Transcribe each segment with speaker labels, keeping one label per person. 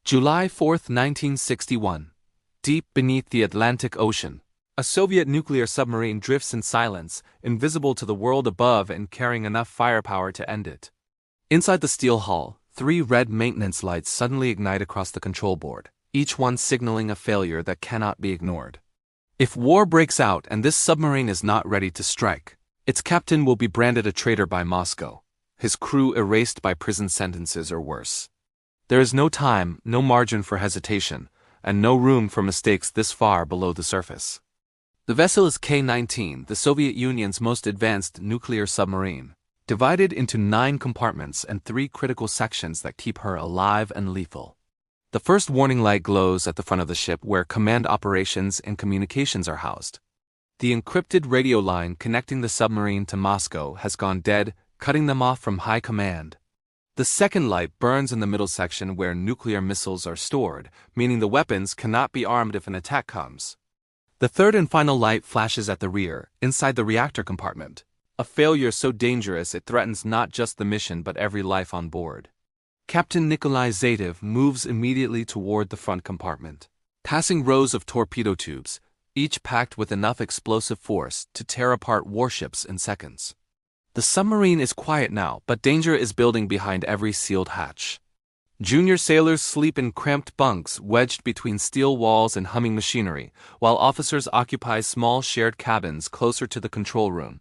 Speaker 1: July 4, 1961. Deep beneath the Atlantic Ocean, a Soviet nuclear submarine drifts in silence, invisible to the world above and carrying enough firepower to end it. Inside the steel hull, 3 red maintenance lights suddenly ignite across the control board, each one signaling a failure that cannot be ignored. If war breaks out and this submarine is not ready to strike, its captain will be branded a traitor by Moscow, his crew erased by prison sentences or worse. There is no time, no margin for hesitation, and no room for mistakes this far below the surface. The vessel is K-19, the Soviet Union's most advanced nuclear submarine, divided into 9 compartments and 3 critical sections that keep her alive and lethal. The first warning light glows at the front of the ship where command operations and communications are housed. The encrypted radio line connecting the submarine to Moscow has gone dead, cutting them off from high command. The second light burns in the middle section where nuclear missiles are stored, meaning the weapons cannot be armed if an attack comes. The third and final light flashes at the rear, inside the reactor compartment, a failure so dangerous it threatens not just the mission but every life on board. Captain Nikolai Zatev moves immediately toward the front compartment, passing rows of torpedo tubes, each packed with enough explosive force to tear apart warships in seconds. The submarine is quiet now, but danger is building behind every sealed hatch. Junior sailors sleep in cramped bunks wedged between steel walls and humming machinery, while officers occupy small shared cabins closer to the control room.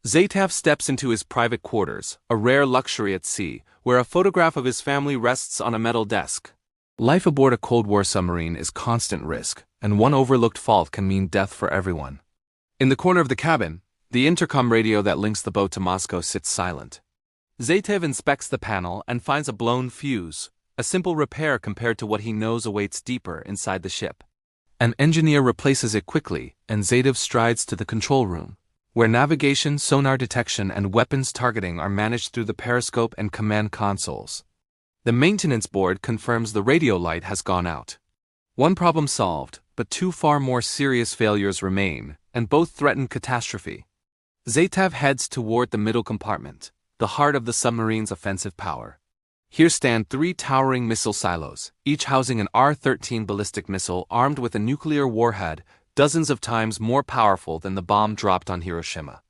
Speaker 1: Zatev steps into his private quarters, a rare luxury at sea, where a photograph of his family rests on a metal desk. Life aboard a Cold War submarine is constant risk, and one overlooked fault can mean death for everyone. In the corner of the cabin, the intercom radio that links the boat to Moscow sits silent. Zatev inspects the panel and finds a blown fuse, a simple repair compared to what he knows awaits deeper inside the ship. An engineer replaces it quickly, and Zatev strides to the control room, where navigation, sonar detection, and weapons targeting are managed through the periscope and command consoles. The maintenance board confirms the radio light has gone out. One problem solved, but 2 far more serious failures remain, and both threaten catastrophe. Zatev heads toward the middle compartment, the heart of the submarine's offensive power. Here stand 3 towering missile silos, each housing an R-13 ballistic missile armed with a nuclear warhead dozens of times more powerful than the bomb dropped on Hiroshima.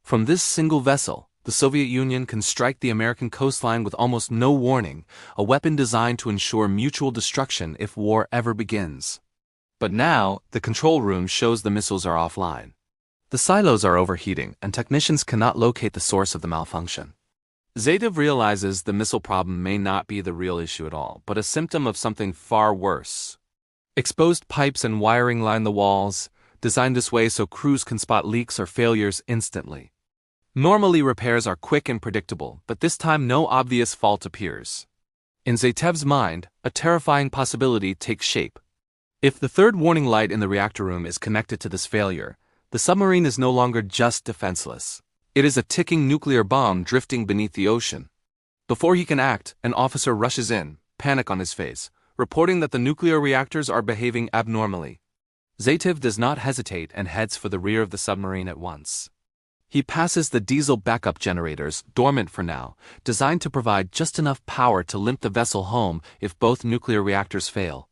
Speaker 1: From this single vessel, the Soviet Union can strike the American coastline with almost no warning, a weapon designed to ensure mutual destruction if war ever begins. But now, the control room shows the missiles are offline. The silos are overheating, and technicians cannot locate the source of the malfunction. Zatev realizes the missile problem may not be the real issue at all, but a symptom of something far worse. Exposed pipes and wiring line the walls, designed this way so crews can spot leaks or failures instantly. Normally repairs are quick and predictable, but this time no obvious fault appears. In Zatev's mind, a terrifying possibility takes shape. If the third warning light in the reactor room is connected to this failure, the submarine is no longer just defenseless. It is a ticking nuclear bomb drifting beneath the ocean. Before he can act, an officer rushes in, panic on his face, reporting that the nuclear reactors are behaving abnormally. Zatev does not hesitate and heads for the rear of the submarine at once. He passes the diesel backup generators, dormant for now, designed to provide just enough power to limp the vessel home if both nuclear reactors fail.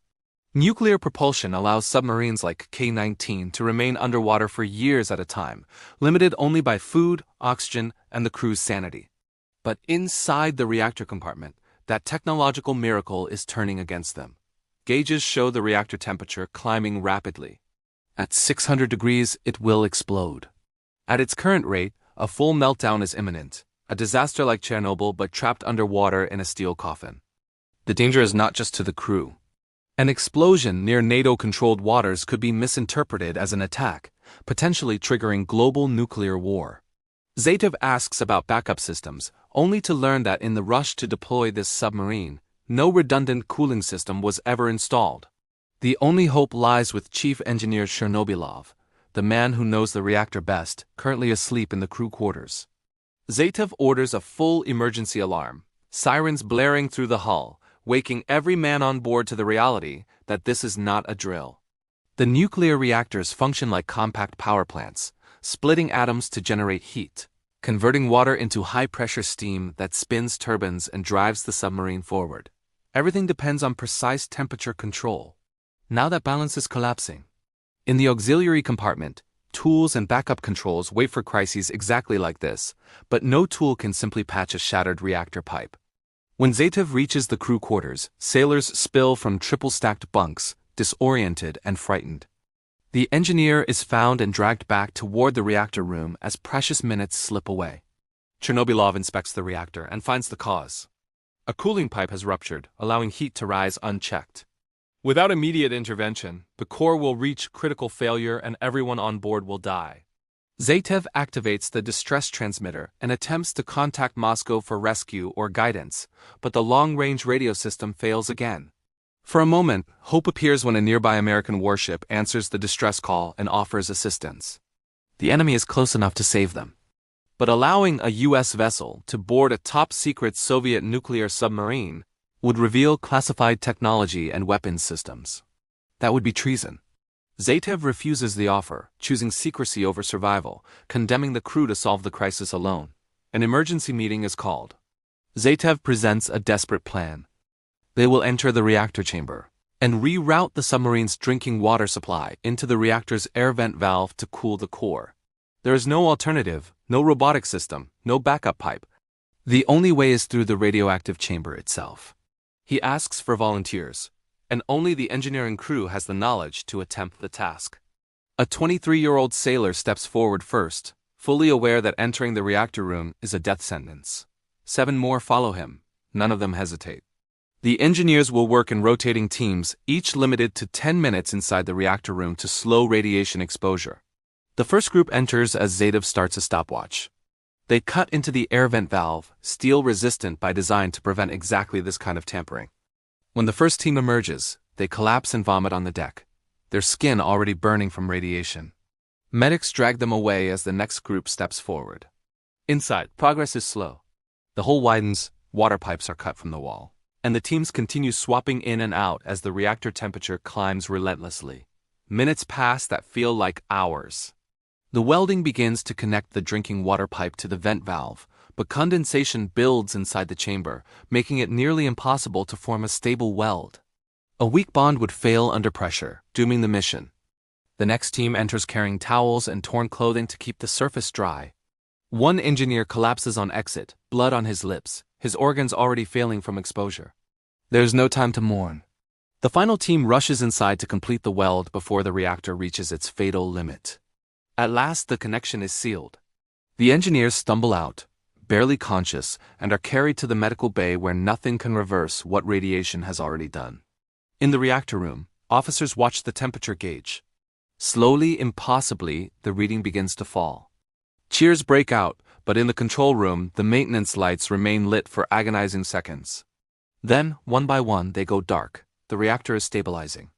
Speaker 1: Nuclear propulsion allows submarines like K-19 to remain underwater for years at a time, limited only by food, oxygen, and the crew's sanity. But inside the reactor compartment, that technological miracle is turning against them. Gauges show the reactor temperature climbing rapidly. At 600 degrees, it will explode. At its current rate, a full meltdown is imminent, a disaster like Chernobyl but trapped underwater in a steel coffin. The danger is not just to the crew. An explosion near NATO-controlled waters could be misinterpreted as an attack, potentially triggering global nuclear war. Zatev asks about backup systems, only to learn that in the rush to deploy this submarine, no redundant cooling system was ever installed. The only hope lies with Chief Engineer Chernobylov, the man who knows the reactor best, currently asleep in the crew quarters. Zatev orders a full emergency alarm, sirens blaring through the hull, waking every man on board to the reality that this is not a drill. The nuclear reactors function like compact power plants, splitting atoms to generate heat, converting water into high-pressure steam that spins turbines and drives the submarine forward. Everything depends on precise temperature control. Now that balance is collapsing. In the auxiliary compartment, tools and backup controls wait for crises exactly like this, but no tool can simply patch a shattered reactor pipe. When Zatev reaches the crew quarters, sailors spill from triple-stacked bunks, disoriented and frightened. The engineer is found and dragged back toward the reactor room as precious minutes slip away. Chernobylov inspects the reactor and finds the cause. A cooling pipe has ruptured, allowing heat to rise unchecked. Without immediate intervention, the core will reach critical failure and everyone on board will die. Zatev activates the distress transmitter and attempts to contact Moscow for rescue or guidance, but the long-range radio system fails again. For a moment, hope appears when a nearby American warship answers the distress call and offers assistance. The enemy is close enough to save them. But allowing a U.S. vessel to board a top-secret Soviet nuclear submarine would reveal classified technology and weapons systems. That would be treason. Zatev refuses the offer, choosing secrecy over survival, condemning the crew to solve the crisis alone. An emergency meeting is called. Zatev presents a desperate plan. They will enter the reactor chamber and reroute the submarine's drinking water supply into the reactor's air vent valve to cool the core. There is no alternative, no robotic system, no backup pipe. The only way is through the radioactive chamber itself. He asks for volunteers, and only the engineering crew has the knowledge to attempt the task. A 23-year-old sailor steps forward first, fully aware that entering the reactor room is a death sentence. 7 more follow him, none of them hesitate. The engineers will work in rotating teams, each limited to 10 minutes inside the reactor room to slow radiation exposure. The first group enters as Zatev starts a stopwatch. They cut into the air vent valve, steel-resistant by design to prevent exactly this kind of tampering. When the first team emerges, they collapse and vomit on the deck, their skin already burning from radiation. Medics drag them away as the next group steps forward. Inside, progress is slow. The hole widens, water pipes are cut from the wall, and the teams continue swapping in and out as the reactor temperature climbs relentlessly. Minutes pass that feel like hours. The welding begins to connect the drinking water pipe to the vent valve, but condensation builds inside the chamber, making it nearly impossible to form a stable weld. A weak bond would fail under pressure, dooming the mission. The next team enters carrying towels and torn clothing to keep the surface dry. One engineer collapses on exit, blood on his lips, his organs already failing from exposure. There's no time to mourn. The final team rushes inside to complete the weld before the reactor reaches its fatal limit. At last, the connection is sealed. The engineers stumble out, barely conscious, and are carried to the medical bay where nothing can reverse what radiation has already done. In the reactor room, officers watch the temperature gauge. Slowly, impossibly, the reading begins to fall. Cheers break out, but in the control room, the maintenance lights remain lit for agonizing seconds. Then, one by one, they go dark. The reactor is stabilizing.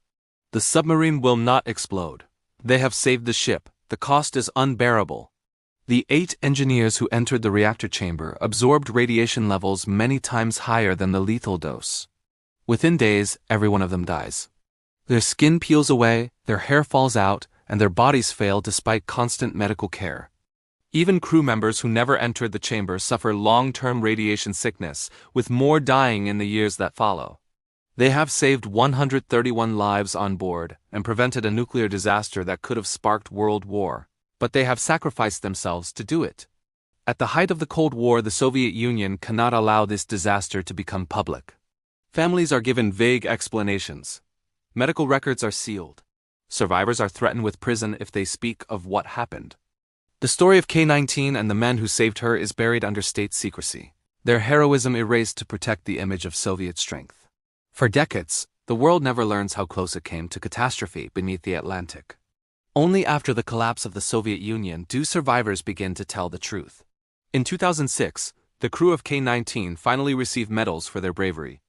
Speaker 1: The submarine will not explode. They have saved the ship. The cost is unbearable. The 8 engineers who entered the reactor chamber absorbed radiation levels many times higher than the lethal dose. Within days, every one of them dies. Their skin peels away, their hair falls out, and their bodies fail despite constant medical care. Even crew members who never entered the chamber suffer long-term radiation sickness, with more dying in the years that follow. They have saved 131 lives on board and prevented a nuclear disaster that could have sparked World War, but they have sacrificed themselves to do it. At the height of the Cold War, the Soviet Union cannot allow this disaster to become public. Families are given vague explanations. Medical records are sealed. Survivors are threatened with prison if they speak of what happened. The story of K-19 and the men who saved her is buried under state secrecy, their heroism erased to protect the image of Soviet strength. For decades, the world never learns how close it came to catastrophe beneath the Atlantic. Only after the collapse of the Soviet Union do survivors begin to tell the truth. In 2006, the crew of K-19 finally received medals for their bravery.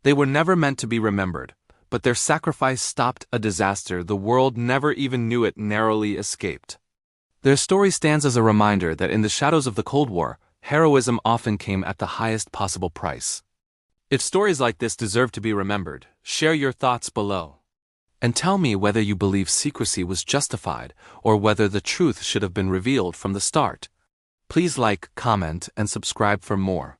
Speaker 1: They were never meant to be remembered, but their sacrifice stopped a disaster the world never even knew it narrowly escaped. Their story stands as a reminder that in the shadows of the Cold War, heroism often came at the highest possible price. If stories like this deserve to be remembered, share your thoughts below. And tell me whether you believe secrecy was justified or whether the truth should have been revealed from the start. Please like, comment, and subscribe for more.